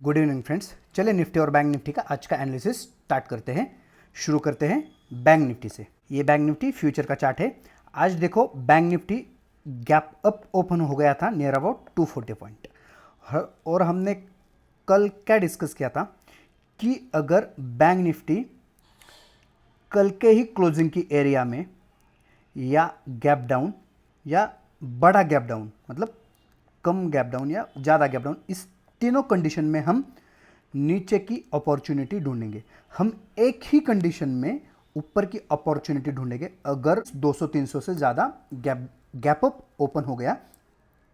Good evening friends. चलिए Nifty और bank Nifty का आज का एनालिसिस स्टार्ट करते हैं। शुरू करते हैं बैंक निफ्टी से। ये बैंक निफ्टी फ्यूचर का चार्ट है। आज देखो bank Nifty gap up open हो गया था नियर अबाउट 240 पॉइंट। और हमने कल क्या डिस्कस किया था कि अगर बैंक निफ्टी कल के ही क्लोजिंग की एरिया में या गैप डाउन या बड़ा गैप डाउन, मतलब कम गैप डाउन या ज़्यादा गैप डाउन, इस तीनों कंडीशन में हम नीचे की अपॉर्चुनिटी ढूंढेंगे। हम एक ही कंडीशन में ऊपर की अपॉर्चुनिटी ढूंढेंगे अगर 200-300 से ज़्यादा गैप अप ओपन हो गया,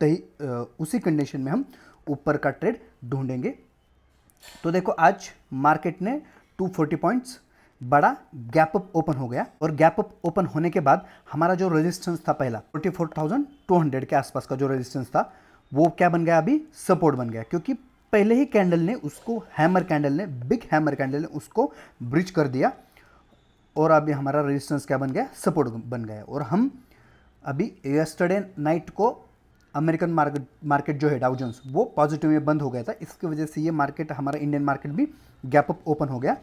तो उसी कंडीशन में हम ऊपर का ट्रेड ढूंढेंगे। तो देखो आज मार्केट ने 240 पॉइंट्स बड़ा गैप अप ओपन हो गया और गैप अप ओपन होने के बाद हमारा जो रेजिस्टेंस था पहला 44,200 के आसपास का जो रेजिस्टेंस था वो क्या बन गया, अभी सपोर्ट बन गया, क्योंकि पहले ही कैंडल ने उसको बिग हैमर कैंडल ने उसको ब्रिज कर दिया और अभी हमारा रेजिस्टेंस क्या बन गया, सपोर्ट बन गया। और हम अभी यस्टरडे नाइट को अमेरिकन मार्केट जो है डाउ जोन्स वो पॉजिटिव में बंद हो गया था, इसकी वजह से ये मार्केट हमारा इंडियन मार्केट भी गैप अप ओपन हो गया।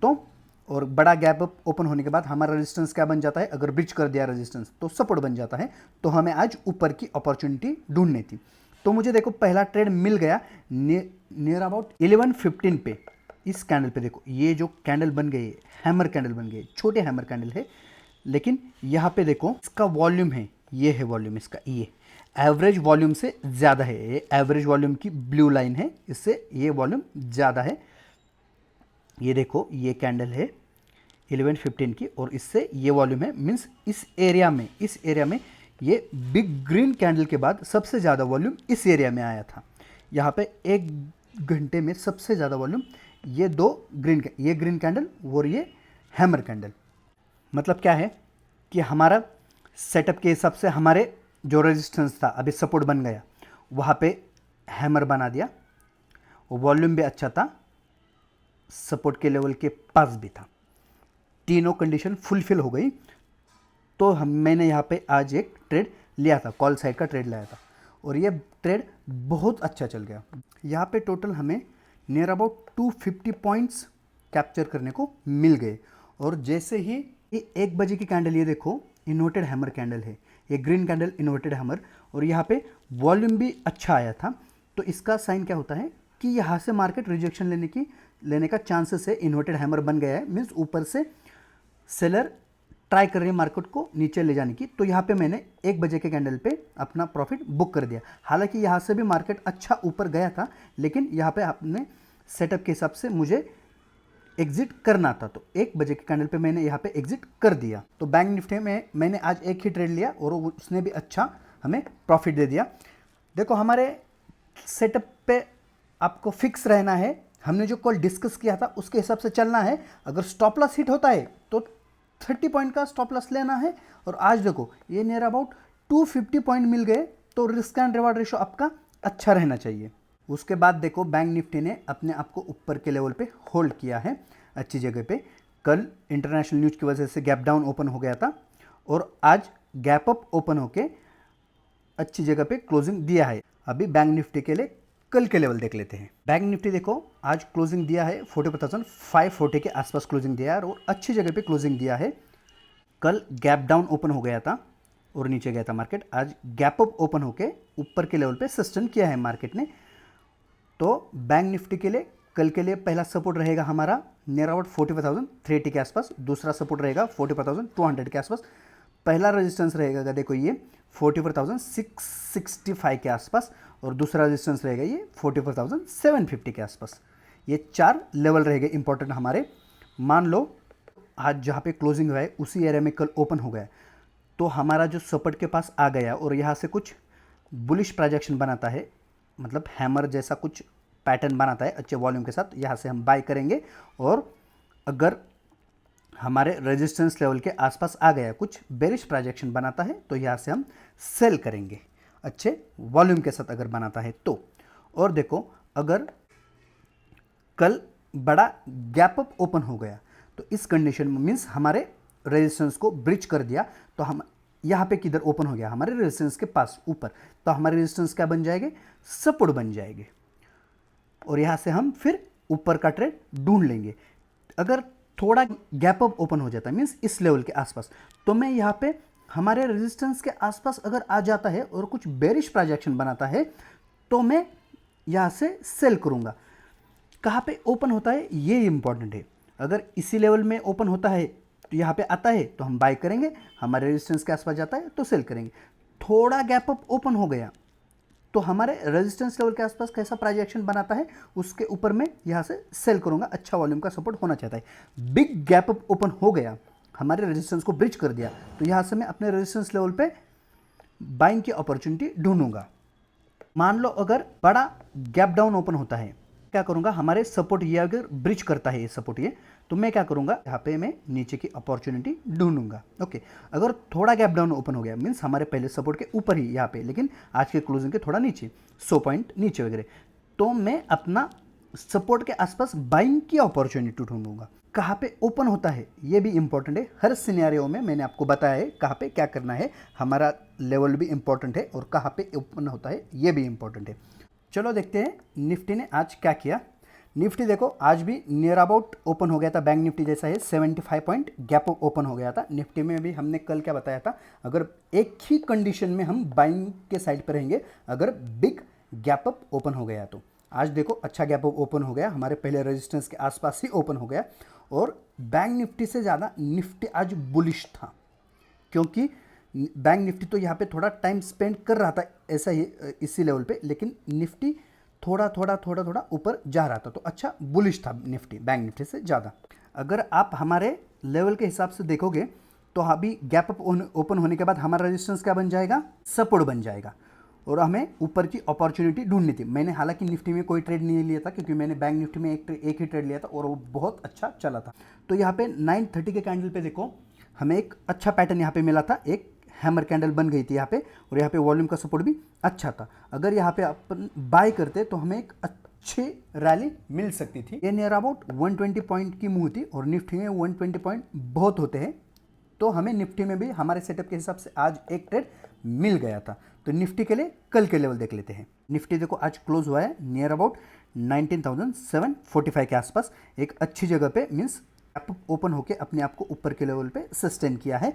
तो और बड़ा गैप अप ओपन होने के बाद हमारा रेजिस्टेंस क्या बन जाता है, अगर ब्रिज कर दिया रेजिस्टेंस तो सपोर्ट बन जाता है। तो हमें आज ऊपर की अपॉर्चुनिटी ढूंढनी थी। तो मुझे देखो पहला ट्रेड मिल गया नियर अबाउट 11:15 पे। इस कैंडल पे देखो ये जो कैंडल बन गई, हैमर कैंडल बन गई, छोटे हैमर कैंडल है, लेकिन यहाँ पे देखो इसका वॉल्यूम है, ये है वॉल्यूम इसका, ये एवरेज वॉल्यूम से ज़्यादा है। ये एवरेज वॉल्यूम की ब्लू लाइन है, इससे ये वॉल्यूम ज़्यादा है। ये देखो ये कैंडल है 11:15 की और इससे ये वॉल्यूम है, मीन्स इस एरिया में ये बिग ग्रीन कैंडल के बाद सबसे ज़्यादा वॉल्यूम इस एरिया में आया था। यहाँ पे एक घंटे में सबसे ज़्यादा वॉल्यूम ये ये ग्रीन कैंडल और ये हैमर कैंडल। मतलब क्या है कि हमारा सेटअप के हिसाब से हमारे जो रेजिस्टेंस था अभी सपोर्ट बन गया, वहाँ पे हैमर बना दिया, वॉल्यूम भी अच्छा था, सपोर्ट के लेवल के पास भी था, तीनों कंडीशन फुलफिल हो गई। तो मैंने यहाँ पे आज एक ट्रेड लिया था, कॉल साइड का ट्रेड लाया था और ये ट्रेड बहुत अच्छा चल गया। यहाँ पे टोटल हमें नियर अबाउट 250 पॉइंट्स कैप्चर करने को मिल गए। और जैसे ही ये 1 बजे की कैंडल, ये देखो इन्वर्टेड हैमर कैंडल है, ये ग्रीन कैंडल इन्वर्टेड हैमर, और यहाँ पे वॉल्यूम भी अच्छा आया था। तो इसका साइन क्या होता है कि यहाँ से मार्केट रिजेक्शन लेने का चांसेस है, इन्वर्टेड हैमर बन गया है, मीन्स ऊपर से सेलर ट्राई कर रहे हैं मार्केट को नीचे ले जाने की। तो यहाँ पे मैंने 1 बजे के कैंडल पे अपना प्रॉफिट बुक कर दिया। हालांकि यहाँ से भी मार्केट अच्छा ऊपर गया था, लेकिन यहाँ पे अपने सेटअप के हिसाब से मुझे एग्जिट करना था, तो 1 बजे के कैंडल पे मैंने यहाँ पे एग्जिट कर दिया। तो बैंक निफ्टी में मैंने आज एक ही ट्रेड लिया और उसने भी अच्छा हमें प्रॉफिट दे दिया। देखो हमारे सेटअप पे आपको फिक्स रहना है, हमने जो कल डिस्कस किया था उसके हिसाब से चलना है। अगर स्टॉप लॉस हिट होता है तो 30 पॉइंट का स्टॉप लॉस लेना है। और आज देखो ये नियर अबाउट 250 पॉइंट मिल गए, तो रिस्क एंड रिवार्ड रेशो आपका अच्छा रहना चाहिए। उसके बाद देखो बैंक निफ्टी ने अपने आप को ऊपर के लेवल पे होल्ड किया है अच्छी जगह पे। कल इंटरनेशनल न्यूज़ की वजह से गैप डाउन ओपन हो गया था और आज गैप अप ओपन होके अच्छी जगह पे क्लोजिंग दिया है। अभी बैंक निफ्टी के लिए कल के लेवल देख लेते हैं। बैंक निफ्टी देखो आज क्लोजिंग दिया है 45,540 के आसपास क्लोजिंग दिया है और अच्छी जगह पे क्लोजिंग दिया है। कल गैप डाउन ओपन हो गया था और नीचे गया था मार्केट, आज गैप अप ओपन होके ऊपर के लेवल पे सस्टेन किया है मार्केट ने। तो बैंक निफ्टी के लिए कल के लिए पहला सपोर्ट रहेगा हमारा नियर अबाउट 45,380 के आसपास, दूसरा सपोर्ट रहेगा 45,200 के आसपास, पहला रेजिस्टेंस रहेगा देखो ये 44,665 के आसपास और दूसरा रेजिस्टेंस रहेगा ये 44,750 के आसपास। ये 4 लेवल रहेंगे इंपॉर्टेंट हमारे। मान लो आज जहाँ पे क्लोजिंग हुआ है उसी एरिया में कल ओपन हो गया, तो हमारा जो सपोर्ट के पास आ गया और यहाँ से कुछ बुलिश प्रोजेक्शन बनाता है, मतलब हैमर जैसा कुछ पैटर्न बनाता है अच्छे वॉल्यूम के साथ, यहाँ से हम बाय करेंगे। और अगर हमारे रेजिस्टेंस लेवल के आसपास आ गया, कुछ बेरिश प्रोजेक्शन बनाता है, तो यहाँ से हम सेल करेंगे अच्छे वॉल्यूम के साथ अगर बनाता है तो। और देखो अगर कल बड़ा गैप अप ओपन हो गया तो इस कंडीशन में मीन्स हमारे रेजिस्टेंस को ब्रिज कर दिया, तो हम यहाँ पे किधर ओपन हो गया, हमारे रेजिस्टेंस के पास ऊपर, तो हमारे रेजिस्टेंस क्या बन जाएंगे, सपोर्ट बन जाएंगे। और यहाँ से हम फिर ऊपर का ट्रेड ढूंढ लेंगे। अगर थोड़ा गैप अप ओपन हो जाता है मीन्स इस लेवल के आसपास, तो मैं यहाँ पे हमारे रेजिस्टेंस के आसपास अगर आ जाता है और कुछ बेरिश प्रोजेक्शन बनाता है तो मैं यहाँ से सेल करूँगा। कहाँ पे ओपन होता है ये इंपॉर्टेंट है। अगर इसी लेवल में ओपन होता है तो यहाँ पे आता है तो हम बाय करेंगे, हमारे रेजिस्टेंस के आसपास जाता है तो सेल करेंगे। थोड़ा गैप अप ओपन हो गया तो हमारे रेजिस्टेंस लेवल के आसपास कैसा प्रोजेक्शन बनाता है उसके ऊपर मैं यहाँ से सेल करूँगा। अच्छा वॉल्यूम का सपोर्ट होना चाहता है। बिग गैप अप ओपन हो गया, हमारे रेजिस्टेंस को ब्रिज कर दिया, तो यहाँ से मैं अपने रेजिस्टेंस लेवल पे बाइंग की अपॉर्चुनिटी ढूंढूंगा। मान लो अगर बड़ा गैप डाउन ओपन होता है, क्या करूंगा, हमारे सपोर्ट ये अगर ब्रिज करता है ये सपोर्ट ये, तो मैं क्या करूंगा, यहाँ पे मैं नीचे की अपॉर्चुनिटी ढूंढूंगा। ओके, अगर थोड़ा गैप डाउन ओपन हो गया मीन्स हमारे पहले सपोर्ट के ऊपर ही यहाँ पे, लेकिन आज के क्लोजिंग के थोड़ा नीचे 100 पॉइंट नीचे वगैरह, तो मैं अपना सपोर्ट के आसपास बाइंग की अपॉर्चुनिटी ढूंढूंगा। कहाँ पे ओपन होता है ये भी इंपॉर्टेंट है। हर सिनेरियो में मैंने आपको बताया है कहाँ पे क्या करना है, हमारा लेवल भी इंपॉर्टेंट है और कहाँ पे ओपन होता है ये भी इंपॉर्टेंट है। चलो देखते हैं निफ्टी ने आज क्या किया। निफ्टी देखो आज भी नियर अबाउट ओपन हो गया था, बैंक निफ्टी जैसा है 75 पॉइंट गैप ओपन हो गया था। निफ्टी में भी हमने कल क्या बताया था, अगर एक ही कंडीशन में हम बाइंग के साइड पर रहेंगे अगर बिग गैप अप ओपन हो गया तो। आज देखो अच्छा गैप अप ओपन हो गया, हमारे पहले रेजिस्टेंस के आसपास ही ओपन हो गया और बैंक निफ्टी से ज़्यादा निफ्टी आज बुलिश था, क्योंकि बैंक निफ्टी तो यहाँ पे थोड़ा टाइम स्पेंड कर रहा था ऐसा ही इसी लेवल पे, लेकिन निफ्टी थोड़ा थोड़ा ऊपर जा रहा था, तो अच्छा बुलिश था निफ्टी बैंक निफ्टी से ज़्यादा। अगर आप हमारे लेवल के हिसाब से देखोगे तो अभी गैप अप ओपन होने के बाद हमारा रेजिस्टेंस क्या बन जाएगा, सपोर्ट बन जाएगा और हमें ऊपर की अपॉर्चुनिटी ढूंढनी थी। मैंने हालांकि निफ्टी में कोई ट्रेड नहीं लिया था क्योंकि मैंने बैंक निफ्टी में एक ही ट्रेड लिया था और वो बहुत अच्छा चला था। तो यहाँ पे 930 के कैंडल पे देखो हमें एक अच्छा पैटर्न यहाँ पे मिला था, एक हैमर कैंडल बन गई थी यहाँ पे और यहाँ पे वॉल्यूम का सपोर्ट भी अच्छा था। अगर यहाँ पे अपन बाय करते तो हमें एक अच्छी रैली मिल सकती थी। ये नियर अबाउट 120 पॉइंट की मूव थी और निफ्टी में 120 पॉइंट बहुत होते हैं, तो हमें निफ्टी में भी हमारे सेटअप के हिसाब से आज एक ट्रेड मिल गया था। तो निफ्टी के लिए कल के लेवल देख लेते हैं। निफ्टी देखो आज क्लोज हुआ है नियर अबाउट 19,745 के आसपास, एक अच्छी जगह पे मीन्स ओपन होके अपने आप को ऊपर के लेवल पे सस्टेन किया है।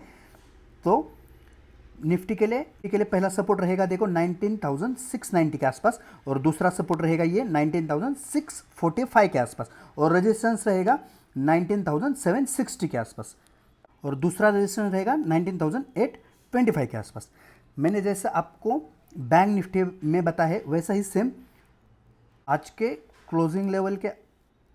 तो निफ्टी के लिए पहला सपोर्ट रहेगा देखो 19,690 के आसपास और दूसरा सपोर्ट रहेगा ये 19,645 के आसपास और रेजिस्टेंस रहेगा 19,760 के आसपास और दूसरा रेजिस्टेंस रहेगा 19,825 के आसपास। मैंने जैसा आपको बैंक निफ्टी में बताया है वैसा ही सेम आज के क्लोजिंग लेवल के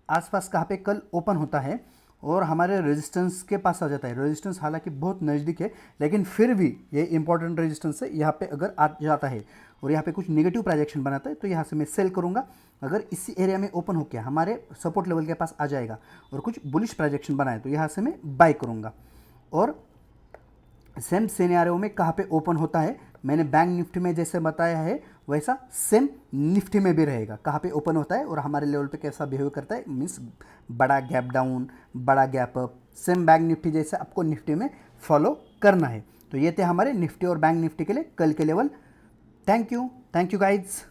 आसपास कहाँ पे कल ओपन होता है और हमारे रेजिस्टेंस के पास आ जाता है। रेजिस्टेंस हालांकि बहुत नज़दीक है लेकिन फिर भी ये इंपॉर्टेंट रेजिस्टेंस है, यहाँ पे अगर आ जाता है और यहाँ पे कुछ नेगेटिव प्रोजेक्शन बनाता है तो यहाँ से मैं सेल करूँगा। अगर इसी एरिया में ओपन होकर हमारे सपोर्ट लेवल के पास आ जाएगा और कुछ बुलिश प्रोजेक्शन बनाए तो यहाँ से मैं बाय करूँगा। और सेम सिनेरियो में कहाँ पे ओपन होता है मैंने बैंक निफ्टी में जैसे बताया है वैसा सेम निफ्टी में भी रहेगा, कहाँ पे ओपन होता है और हमारे लेवल पे कैसा बिहेव करता है, मीन्स बड़ा गैप डाउन बड़ा gap up, same bank Nifty जैसे आपको निफ्टी में फॉलो करना है। तो ये थे हमारे निफ्टी और बैंक निफ्टी के लिए कल के लेवल। Thank you guys.